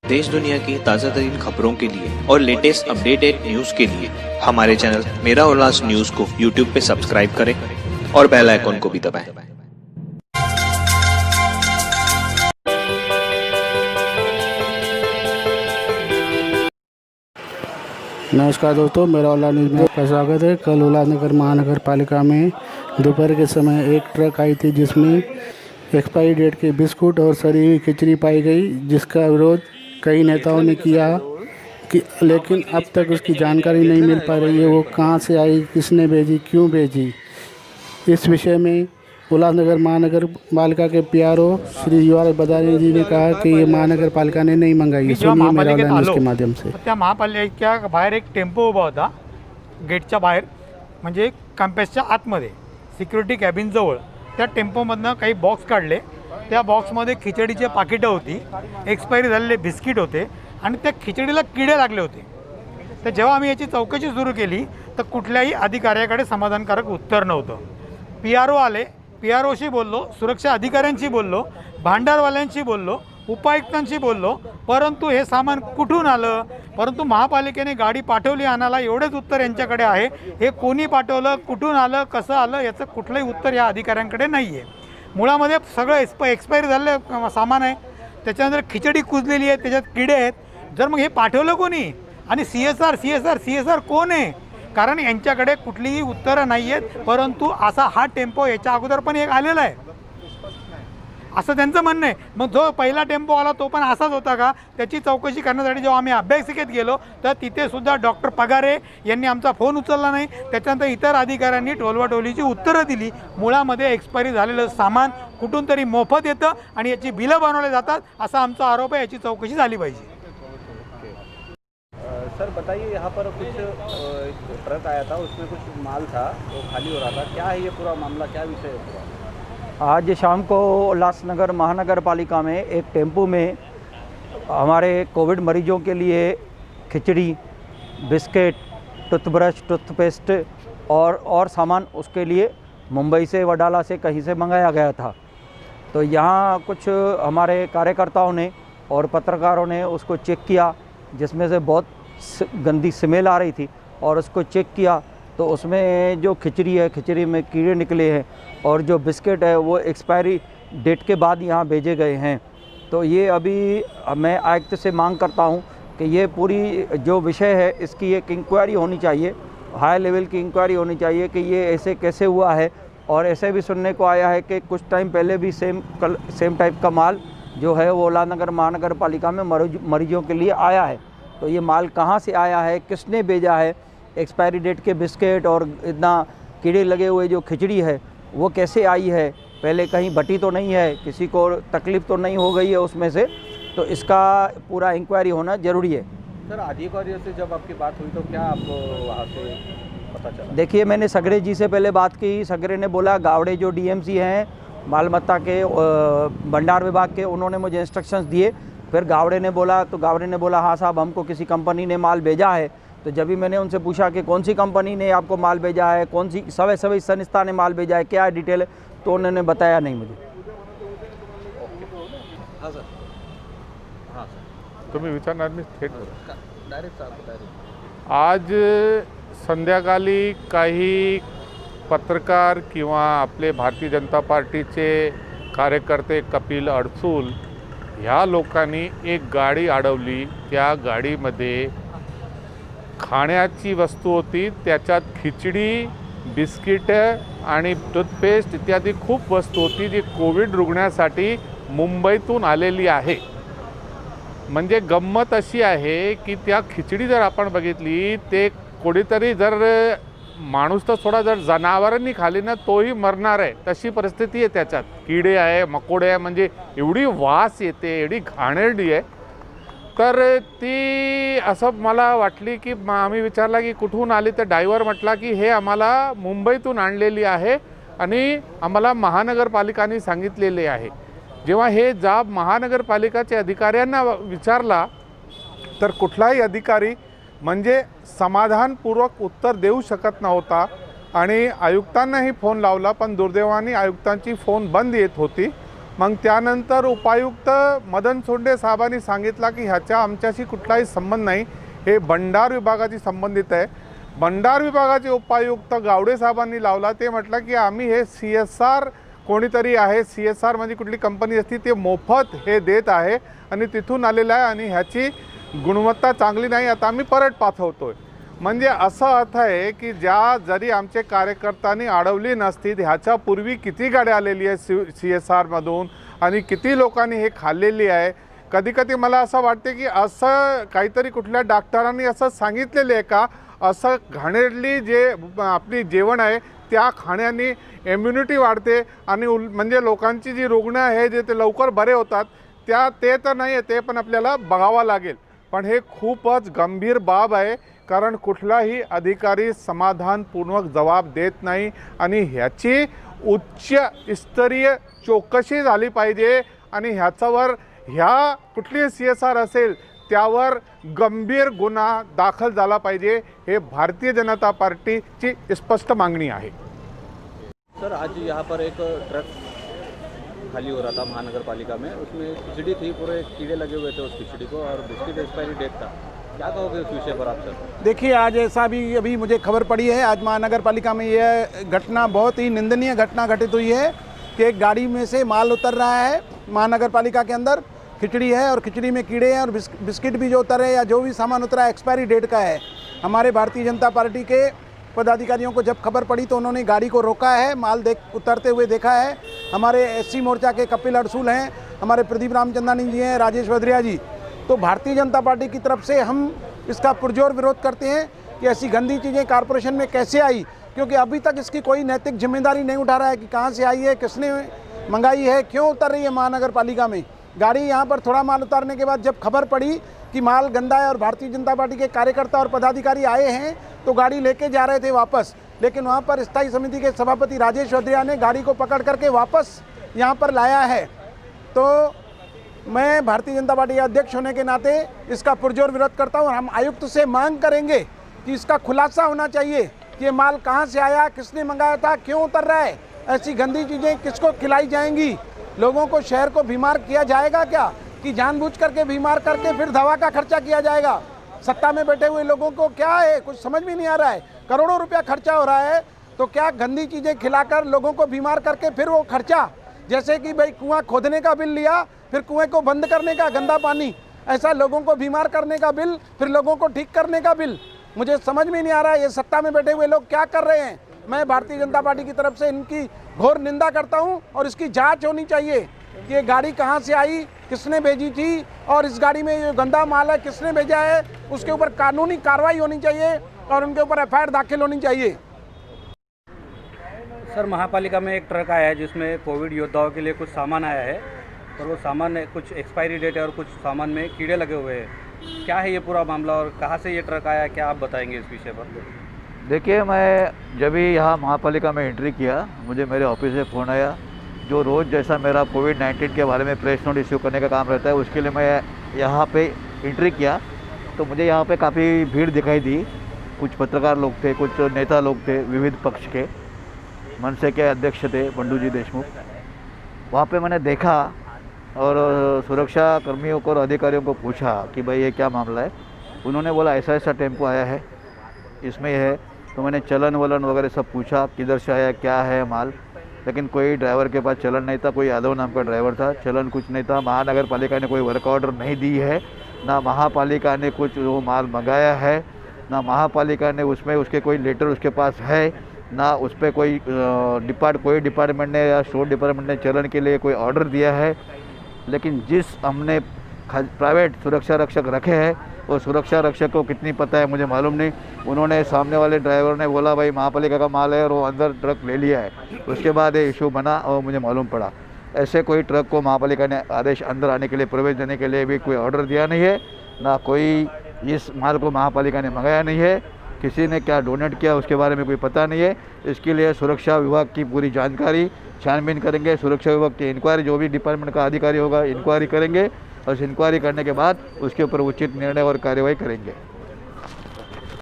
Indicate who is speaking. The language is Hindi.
Speaker 1: देश दुनिया की ताज़ा तरीन खबरों के लिए और लेटेस्ट अपडेटेड न्यूज के लिए हमारे चैनल मेरा उल्लास न्यूज को यूट्यूब पे सब्सक्राइब करें और बेल आइकॉन को भी दबाएं।
Speaker 2: नमस्कार दोस्तों, मेरा उल्लास न्यूज़ में आपका स्वागत है। कल उल्लासनगर महानगर पालिका में दोपहर के समय एक ट्रक आई थी जिसमें एक्सपायरी डेट के बिस्कुट और सड़ी हुई खिचड़ी पाई गई, जिसका विरोध कई नेताओं ने किया लेकिन अब तक उसकी जानकारी नहीं मिल पा रही है। वो कहां से आई, किसने भेजी, क्यों भेजी। इस विषय में उल्लासनगर महानगर पालिका के पीआरओ श्री युवराज बदारी जी ने कहा कि ये महानगर पालिका ने नहीं मंगाई है। सुनिए मेरा उल्लास न्यूज़ के माध्यम से।
Speaker 3: त्या महापालिकेच्या बाहेर एक टेम्पो उभा होता, गेटच्या बाहेर, म्हणजे कॅम्पसच्या आतमध्ये सिक्युरिटी कॅबिनजवळ। त्या टेम्पोमधनं काही बॉक्स काढले, त्या बॉक्समध्ये खिचडीचे पाकिटं होती, एक्सपायरी झालेले बिस्किट होते आणि त्या खिचडीला किडे लागले होते। तर जेव्हा आम्ही याची चौकशी सुरू केली तर कुठल्याही अधिकाऱ्याकडे समाधानकारक उत्तर नव्हतं। पीआरओ आले, पीआरओशी बोललो, सुरक्षा अधिकाऱ्यांशी बोललो, भांडारवाल्यांशी बोललो, उपायुक्तांशी बोललो, परंतु हे सामान कुठून आलं, परंतु महापालिकेने गाडी पाठवली आणायला, एवढेच उत्तर यांच्याकडे आहे। हे कोणी पाठवलं, कुठून आलं, कसं आलं, याचं कुठलंही उत्तर या अधिकाऱ्यांकडे नाही आहे। मुळामध्ये सगळं एक्सपायरी झालेलं सामान आहे, त्याच्यानंतर खिचडी कुजलेली आहे, त्याच्यात किडे आहेत। जर मग हे पाठवलं कोणी आणि CSR कोण आहे, कारण यांच्याकडे कुठलीही उत्तरं नाही आहेत। परंतु असा हा टेम्पो याच्या अगोदर पण एक आलेला आहे असं त्यांचं म्हणणं आहे। मग जो पहिला टेम्पो आला तो पण असाच होता का, त्याची चौकशी करण्यासाठी जेव्हा आम्ही अभ्यासिकेत गेलो तर तिथे सुद्धा डॉक्टर पगारे यांनी आमचा फोन उचलला नाही। त्याच्यानंतर इतर अधिकाऱ्यांनी टोलवाटोलीची उत्तरं दिली। मुळामध्ये एक्सपायरी झालेलं सामान कुठून तरी मोफत येतं आणि याची बिलं बनवले जातात असा आमचा आरोप आहे। याची चौकशी झाली पाहिजे।
Speaker 4: सर बताइए, यहाँ पर कुछ ट्रक आया था, उसमें कुछ माल था, वो खाली हो रहा था, क्या है ये पूरा मामला, क्या विषय है पूरा?
Speaker 5: आज शाम को उल्लासनगर महानगर पालिका में एक टेम्पो में हमारे कोविड मरीजों के लिए खिचड़ी, बिस्किट, टूथब्रश, टूथपेस्ट और सामान उसके लिए मुंबई से, वडाला से, कहीं से मंगाया गया था। तो यहाँ कुछ हमारे कार्यकर्ताओं ने और पत्रकारों ने उसको चेक किया, जिसमें से बहुत गंदी स्मेल आ रही थी, और उसको चेक किया तो उसमें जो खिचड़ी है, खिचड़ी में कीड़े निकले हैं, और जो बिस्किट है वो एक्सपायरी डेट के बाद यहाँ भेजे गए हैं। तो ये अभी मैं आयुक्त से मांग करता हूँ कि ये पूरी जो विषय है इसकी एक इंक्वायरी होनी चाहिए, हाई लेवल की इंक्वायरी होनी चाहिए कि ये ऐसे कैसे हुआ है। और ऐसे भी सुनने को आया है कि कुछ टाइम पहले भी सेम टाइप का माल जो है वो उल्लासनगर महानगर पालिका में मरीजों के लिए आया है। तो ये माल कहाँ से आया है, किसने भेजा है, एक्सपायरी डेट के बिस्किट और इतना कीड़े लगे हुए जो खिचड़ी है वो कैसे आई है, पहले कहीं बटी तो नहीं है, किसी को तकलीफ़ तो नहीं हो गई है उसमें से, तो इसका पूरा इंक्वायरी होना ज़रूरी है।
Speaker 4: सर अधिकारियों से जब आपकी बात हुई तो क्या आपको वहाँ से पता चला?
Speaker 5: देखिए, मैंने सगरे जी से पहले बात की। सगरे ने बोला, गावड़े जो DMC हैं मालमत्ता के भंडार विभाग के, उन्होंने मुझे इंस्ट्रक्शंस दिए। फिर गावड़े ने बोला, तो गावड़े ने बोला हाँ साहब, हमको किसी कंपनी ने माल भेजा है। तो जब भी मैंने उनसे पूछा कि कौन सी कंपनी ने आपको माल भेजा है, कौन सी सभी संस्था ने माल भेजा है, क्या है डिटेल है, तो उन्होंने बताया नहीं मुझे।
Speaker 4: हाँ सर, हाँ सर,
Speaker 6: तुम्ही विचारणार मी थेट
Speaker 4: डायरेक्ट डायरेक्ट
Speaker 6: आज संध्याकाळी काही पत्रकार किंवा आपले भारतीय जनता पार्टीचे कार्यकर्ते कपिल अडसूल ह्या लोकांनी एक गाडी अडवली। त्या गाडीमध्ये खाण्याची वस्तू होती, त्याच्यात खिचडी, बिस्किट आणि टूथपेस्ट इत्यादी खूप वस्तू होती जी कोविड रुग्णासाठी मुंबईतून आलेली आहे। म्हणजे गंमत अशी आहे की त्या खिचडी जर आपण बघितली ते कोणीतरी जर माणूस तर थोडा जर जनावरांनी खाली ना तोही मरणार आहे, तशी परिस्थिती आहे। त्याच्यात किडे आहे, मकोडे आहे, म्हणजे एवढी वास येते, एवढी घाणेरडी आहे। तर ती असं मला वाटली की आम्ही विचारला की कुठून आली, तर ड्रायव्हर म्हटला की हे आम्हाला मुंबईतून आणलेली आहे आणि आम्हाला महानगरपालिकाने सांगितलेले आहे। जेव्हा हे जाब महानगरपालिकाच्या अधिकाऱ्यांना विचारला तर कुठलाही अधिकारी म्हणजे समाधानपूर्वक उत्तर देऊ शकत नव्हता आणि आयुक्तांनाही फोन लावला, पण दुर्दैवाने आयुक्तांची फोन बंद येत होती। मग त्यानंतर उपायुक्त मदन सोंडे साहेबांनी सांगितलं की ह्याच्या आमच्याशी कुठलाही संबंध नाही, हे भंडार विभागाशी संबंधित आहे. भंडार विभागाचे उपायुक्त गावडे साहेबांनी लावला. ते म्हटलं की आम्ही हे CSR कोणीतरी आहे, CSR म्हणजे कुठली कंपनी असती ते मोफत हे देत आहे आणि तिथून आलेलं आहे आणि ह्याची गुणवत्ता चांगली नाही, आता आम्ही परत पाठवतोय. म्हणजे असा अर्थ आहे की जरी आमचे कार्यकर्त्यांनी अडवली नसती, ह्याच्यापूर्वी किती गाड्या आलेली आहे CSRमधून आणि किती लोकांनी हे खाल्लेली आहे. कधी कधी मला असं वाटते की असं काहीतरी कुठल्या डॉक्टरांनी असं सांगितलेलं आहे का, असं घाणेरली जे आपली जेवण आहे त्या खाण्याने इम्युनिटी वाढते आणि म्हणजे लोकांची जी रुग्ण आहे जे ते लवकर बरे होतात, ते तर नाही आहे, ते पण आपल्याला बघावं लागेल. पण हे खूपच गंभीर बाब आहे, कारण कुठलाही अधिकारी समाधानपूर्वक जबाब देत नाही आणि ह्याची उच्च स्तरीय चौकशी झाली पाहिजे आणि ह्याच्यावर ह्या कुठली CSR असेल त्यावर गंभीर गुन्हा दाखल झाला पाहिजे. हे भारतीय जनता पार्टीची स्पष्ट मागणी आहे.
Speaker 4: सर, आज यहाँ पर एक ट्रक खाली हो रहा था महानगर पालिका में, उसमें खिचड़ी थी, पूरे कीड़े लगे हुए थे उस खिचड़ी को और बिस्किट एक्सपायरी डेट था. क्या कहोगे उस विषय पर आप सर?
Speaker 7: देखिए, आज ऐसा भी अभी मुझे खबर पड़ी है, आज महानगर पालिका में यह घटना बहुत ही निंदनीय घटना घटित हुई है कि एक गाड़ी में से माल उतर रहा है महानगर पालिका के अंदर, खिचड़ी है और खिचड़ी में कीड़े हैं और बिस्किट भी जो उतर है या जो भी सामान उतरा है एक्सपायरी डेट का है. हमारे भारतीय जनता पार्टी के पदाधिकारियों को जब खबर पड़ी तो उन्होंने गाड़ी को रोका है, माल उतरते हुए देखा है. हमारे SC मोर्चा के कपिल अड़सूल हैं, हमारे प्रदीप रामचंदानी जी हैं, राजेश भद्रिया जी. तो भारतीय जनता पार्टी की तरफ से हम इसका पुरजोर विरोध करते हैं कि ऐसी गंदी चीज़ें कॉरपोरेशन में कैसे आई, क्योंकि अभी तक इसकी कोई नैतिक जिम्मेदारी नहीं उठा रहा है कि कहाँ से आई है, किसने मंगाई है, क्यों उतर रही है महानगर पालिका में गाड़ी. यहाँ पर थोड़ा माल उतारने के बाद जब खबर पड़ी कि माल गंदा है और भारतीय जनता पार्टी के कार्यकर्ता और पदाधिकारी आए हैं तो गाड़ी लेके जा रहे थे वापस, लेकिन वहाँ पर स्थायी समिति के सभापति राजेश भद्रिया ने गाड़ी को पकड़ करके वापस यहाँ पर लाया है. तो मैं भारतीय जनता पार्टी के अध्यक्ष होने के नाते इसका पुरजोर विरोध करता हूँ. हम आयुक्त से मांग करेंगे कि इसका खुलासा होना चाहिए कि ये माल कहाँ से आया, किसने मंगाया था, क्यों उतर रहा है, ऐसी गंदी चीज़ें किसको खिलाई जाएंगी, लोगों को शहर को बीमार किया जाएगा क्या, कि जानबूझ करके बीमार करके फिर दवा का खर्चा किया जाएगा. सत्ता में बैठे हुए लोगों को क्या है, कुछ समझ में नहीं आ रहा है. करोड़ों रुपया खर्चा हो रहा है, तो क्या गंदी चीज़ें खिलाकर लोगों को बीमार करके फिर वो खर्चा, जैसे कि भाई कुआं खोदने का बिल लिया, फिर कुएं को बंद करने का गंदा पानी, ऐसा लोगों को बीमार करने का बिल, फिर लोगों को ठीक करने का बिल. मुझे समझ में नहीं आ रहा है ये सत्ता में बैठे हुए लोग क्या कर रहे हैं. मैं भारतीय जनता पार्टी की तरफ से इनकी घोर निंदा करता हूं और इसकी जांच होनी चाहिए कि ये गाड़ी कहां से आई, किसने भेजी थी और इस गाड़ी में ये गंदा माल है किसने भेजा है, उसके ऊपर कानूनी कार्रवाई होनी चाहिए और उनके ऊपर FIR दाखिल होनी चाहिए.
Speaker 5: सर, महापालिका में एक ट्रक आया है जिसमें कोविड योद्धाओं के लिए कुछ सामान आया है और वो सामान कुछ एक्सपायरी डेट है और कुछ सामान में कीड़े लगे हुए हैं. क्या है ये पूरा मामला और कहाँ से ये ट्रक आया, क्या आप बताएंगे इस विषय पर?
Speaker 8: देखिए, मैं जब भी यहाँ महापालिका में एंट्री किया, मुझे मेरे ऑफिस से फ़ोन आया. जो रोज़ जैसा मेरा कोविड-19 के बारे में प्रेस नोट इश्यू करने का काम रहता है, उसके लिए मैं यहाँ पे एंट्री किया तो मुझे यहाँ पे काफ़ी भीड़ दिखाई दी. कुछ पत्रकार लोग थे, कुछ नेता लोग थे, विविध पक्ष के, मनसे के अध्यक्ष थे बंडू जी देशमुख. वहाँ पे मैंने देखा और सुरक्षा कर्मियों को और अधिकारियों को पूछा कि भाई ये क्या मामला है. उन्होंने बोला ऐसा ऐसा टेम्पो आया है, इसमें है. तो मैंने चलन वलन वगैरह सब पूछा, किधर से आया, क्या है माल, लेकिन कोई ड्राइवर के पास चलन नहीं था. कोई यादव नाम का ड्राइवर था, चलन कुछ नहीं था. महानगर पालिका ने कोई वर्क ऑर्डर नहीं दी है, ना महापालिका ने कुछ वो माल मंगाया है, ना महापालिका ने उसमें उसके कोई लेटर उसके पास है, ना उस पर कोई डिपार्टमेंट ने या स्टोर डिपार्टमेंट ने चलन के लिए कोई ऑर्डर दिया है. लेकिन जिस हमने प्राइवेट सुरक्षा रक्षक रखे हैं, वो सुरक्षा रक्षक को कितनी पता है मुझे मालूम नहीं. उन्होंने सामने वाले ड्राइवर ने बोला भाई महापालिका का माल है और वो अंदर ट्रक ले लिया है. उसके बाद ये इशू बना और मुझे मालूम पड़ा. ऐसे कोई ट्रक को महापालिका ने आदेश अंदर आने के लिए, प्रवेश देने के लिए भी कोई ऑर्डर दिया नहीं है, ना कोई इस माल को महापालिका ने मंगाया नहीं है. किसी ने क्या डोनेट किया उसके बारे में कोई पता नहीं है. इसके लिए सुरक्षा विभाग की पूरी जानकारी छानबीन करेंगे. सुरक्षा विभाग की इंक्वायरी, जो भी डिपार्टमेंट का अधिकारी होगा इंक्वायरी करेंगे और इस इंक्वायरी करने के बाद उसके ऊपर उचित निर्णय और कार्रवाई करेंगे.